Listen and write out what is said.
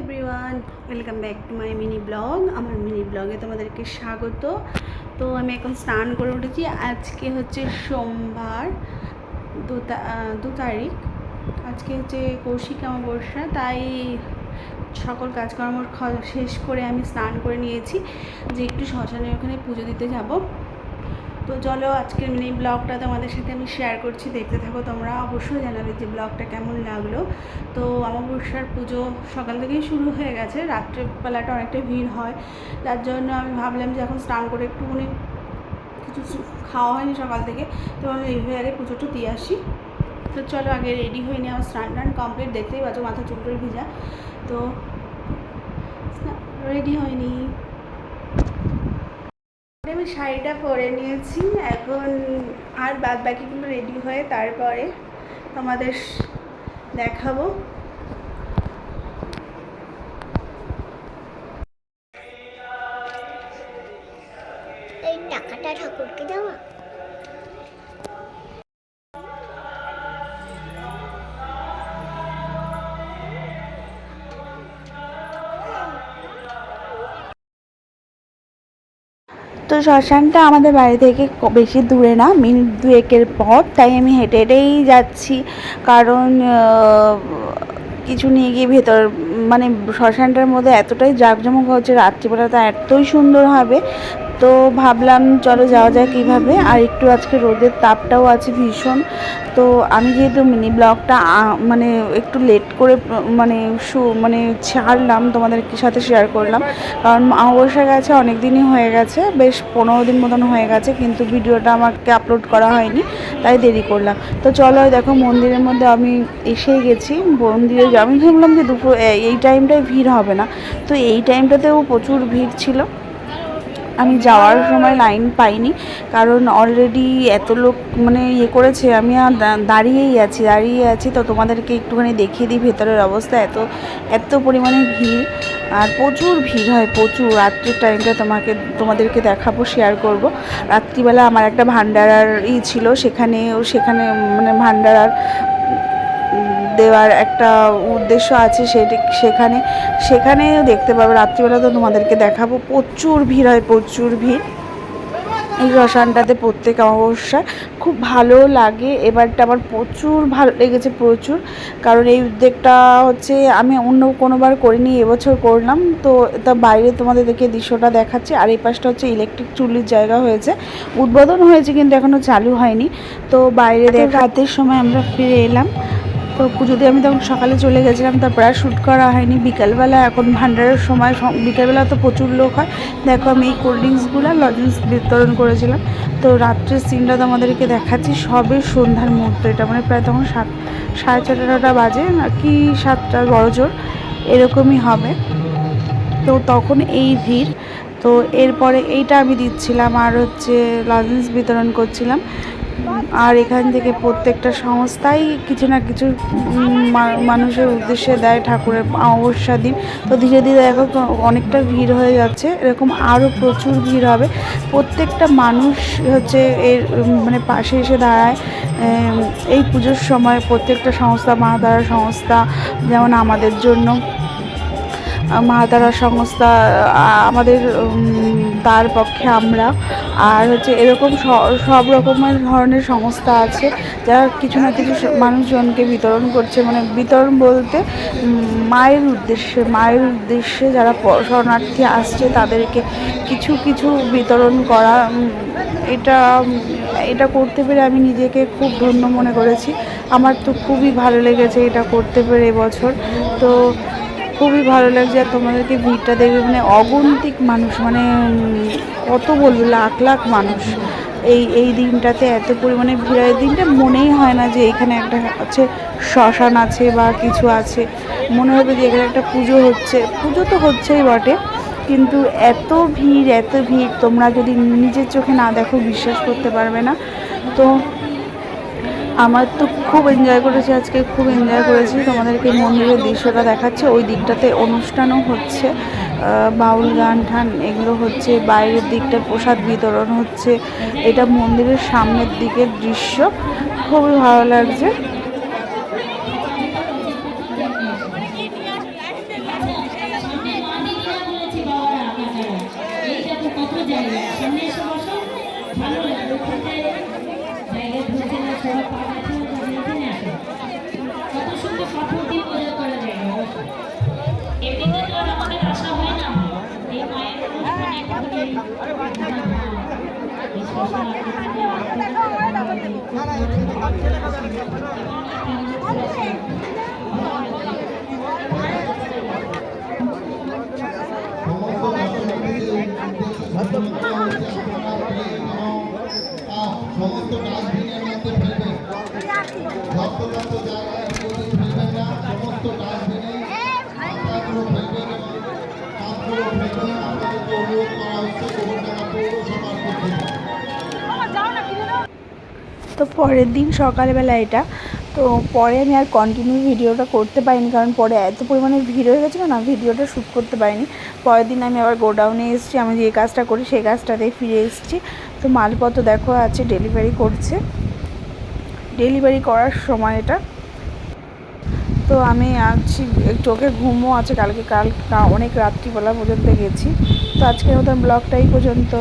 Everyone, welcome back to my mini blog. আমার mini ব্লগে তোমাদেরকে স্বাগত। তো আমি এখন স্নান করে উঠেছি। আজকে হচ্ছে সোমবার, 2 তারিখ। আজকে হচ্ছে কৌশিক অমাবস্যা, তাই সকল কাজকর্ম শেষ করে আমি স্নান করে নিয়েছি যে একটু শ্মশানের ওখানে পুজো দিতে যাব। তো চলো আজকের মিনি ব্লগটা তোমাদের সাথে আমি শেয়ার করছি, দেখতে থাকো। তোমরা অবশ্যই জানাবে যে ব্লগটা কেমন লাগলো। তো অমাবস্যার পুজো সকাল থেকেই শুরু হয়ে গেছে, রাত্রেবেলাটা অনেকটা ভিড় হয়, যার জন্য আমি ভাবলাম যে এখন স্নান করে একটুখানি কিছু খাওয়া হয়নি সকাল থেকে, তো আমি এইভাবে আগে পুজোটা দিয়ে আসি। তো চলো আগে রেডি হয়ে নিই। আমার স্নান টান কমপ্লিট, দেখতেই পাচ্ছ মাথা চুল ভিজা। তো রেডি হয়নি, আমি শাড়িটা পরে নিয়েছি এখন, আর বাদ বাকিগুলো রেডি হয়ে তারপরে তোমাদের দেখাবো। এই টাকাটা ঠাকুরকে দেওয়া। তো শ্মশানটা আমাদের বাড়ি থেকে বেশি দূরে না, মিনিট 2-এর পথ, তাই আমি হেঁটে হেঁটেই যাচ্ছি। কারণ কিছু নিয়ে গিয়ে ভেতর মানে শ্মশানটার মধ্যে এতটাই জাঁকজমক হচ্ছে, রাত্রিবেলাটা এতই সুন্দর হবে। তো ভাবলাম চলো যাওয়া যায় কীভাবে। আর একটু আজকে রোদের তাপটাও আছে ভীষণ। তো আমি যেহেতু মিনি ব্লগটা মানে একটু লেট করে মানে ছাড়লাম, তোমাদের সাথে শেয়ার করলাম, কারণ অমাবস্যা গেছে অনেক দিনই হয়ে গেছে, বেশ 15 দিন মতন হয়ে গেছে, কিন্তু ভিডিওটা আমাকে আপলোড করা হয়নি, তাই দেরি করলাম। তো চলো দেখো মন্দিরের মধ্যে আমি এসেই গেছি। মন্দিরে আমি ভাবলাম যে দুপুর এই টাইমটায় ভিড় হবে না, তো এই টাইমটাতেও প্রচুর ভিড় ছিল। আমি যাওয়ার সময় লাইন পাইনি, কারণ অলরেডি এত লোক মানে করেছে, আমি আর দাঁড়িয়ে আছি। তো তোমাদেরকে একটুখানি দেখিয়ে দিই ভেতরের অবস্থা। এত পরিমাণে ভিড়, আর প্রচুর ভিড় হয়, প্রচুর। রাত্রির টাইমটা তোমাদেরকে দেখাবো, শেয়ার করব। রাত্রিবেলা আমার একটা ভান্ডারার ছিল, সেখানে মানে ভান্ডারার দেওয়ার একটা উদ্দেশ্য আছে, সেখানেও দেখতে পাবো। রাত্রিবেলা তো তোমাদেরকে দেখাবো। প্রচুর ভিড় হয়, প্রচুর ভিড় এই শ্মশানটাতে প্রত্যেক অমাবস্যায়। খুব ভালো লাগে, এবারটা আমার প্রচুর ভালো লেগেছে, প্রচুর। কারণ এই উদ্যোগটা হচ্ছে আমি অন্য কোনোবার করিনি, এবছর করলাম। তো তা বাইরে তোমাদেরকে দৃশ্যটা দেখাচ্ছি। আর এই পাশটা হচ্ছে ইলেকট্রিক চুল্লির জায়গা হয়েছে, উদ্বোধন হয়েছে কিন্তু এখনও চালু হয়নি। তো বাইরে রাতের সময় আমরা ফিরে এলাম। তো পুজোতে আমি তখন সকালে চলে গেছিলাম, তারপর আর শ্যুট করা হয়নি। বিকালবেলা এখন ভান্ডারের সময়, বিকালবেলা তো প্রচুর লোক হয়। দেখো আমি এই কোল্ড ড্রিঙ্কসগুলো লজেন্স বিতরণ করেছিলাম। তো রাত্রের সিনটা তোমাদেরকে দেখাচ্ছি। সবে সন্ধ্যার মুহূর্ত, এটা মানে প্রায় তখন 6:30 বাজে, নাকি 7টা বড়জোর এরকমই হবে। তো তখন এই ভিড়। তো এরপরে এইটা আমি দিচ্ছিলাম, আর হচ্ছে লজেন্স বিতরণ করছিলাম। আর এখান থেকে প্রত্যেকটা সংস্থাই কিছু না কিছু মানুষের উদ্দেশ্যে দেয় ঠাকুরের অমাবস্যা দিন। তো ধীরে ধীরে দেখো অনেকটা ভিড় হয়ে যাচ্ছে, এরকম আরও প্রচুর ভিড় হবে। প্রত্যেকটা মানুষ হচ্ছে এর মানে পাশে এসে দাঁড়ায় এই পুজোর সময়। প্রত্যেকটা সংস্থা, মা তারা সংস্থা, যেমন আমাদের জন্য মা তারা সংস্থা, আমাদের তার পক্ষে আমরা, আর হচ্ছে এরকম সব রকমের ধরনের সংস্থা আছে, যারা কিছু না কিছু মানুষজনকে বিতরণ করছে। মানে বিতরণ বলতে মায়ের উদ্দেশ্যে যারা শরণার্থী আসছে তাদেরকে কিছু কিছু বিতরণ করা। এটা করতে পেরে আমি নিজেকে খুব ধন্য মনে করেছি। আমার তো খুবই ভালো লেগেছে এটা করতে পেরে এবছর। তো খুবই ভালো লাগছে। আর তোমাদেরকে ভিড়টা দেখবে, মানে অগন্তিক মানুষ, মানে কত বলবো, লাখ লাখ মানুষ এই দিনটাতে এত পরিমাণে ভিড় হয়। দিনটা মনেই হয় না যে এখানে একটা হচ্ছে শ্মশান আছে বা কিছু আছে, মনে হবে যে এখানে একটা পুজো হচ্ছে। পুজো তো হচ্ছেই বটে, কিন্তু এত ভিড় তোমরা যদি নিজের চোখে না দেখো বিশ্বাস করতে পারবে না। তো আমার তো খুব এনজয় করেছি আজকে, খুব এনজয় করেছি। তোমাদেরকে মন্দিরের দৃশ্যটা দেখাচ্ছে, ওই দিকটাতে অনুষ্ঠানও হচ্ছে, বাউল গান ঠান এগুলো হচ্ছে। বাইরের দিকটা প্রসাদ বিতরণ হচ্ছে। এটা মন্দিরের সামনের দিকের দৃশ্য, খুবই ভালো লাগছে। সমস্ত ডাস্টবিনের মধ্যে ফেলবেন, যত যত জায়গায় ফেলবেন না, সমস্ত ডাস্টবিনে পাতাগুলো ফেলবেন এবং কাপগুলো ফেলবেন। আপনাদেরকে অনুরোধ করা হচ্ছে গোবরডাঙ্গা পৌরসভার পক্ষে। তো পরের দিন সকালবেলা এটা, তো পরে আমি আর কন্টিনিউ ভিডিওটা করতে পারিনি, কারণ পরে এত পরিমাণে ভিড় হয়ে গেছিলো না, ভিডিওটা শ্যুট করতে পারিনি। পরের দিন আমি আবার গোডাউনে এসেছি, আমি যে কাজটা করি সেই কাজটাতেই ফিরে এসেছি। তো মালপত্র দেখো আছে, ডেলিভারি করছে, ডেলিভারি করার সময় এটা। তো আমি আছি, চোখে ঘুমও আছে, কাল অনেক রাত্রিবেলা পর্যন্ত গেছি। তো আজকের মতন ব্লগটা এই পর্যন্ত।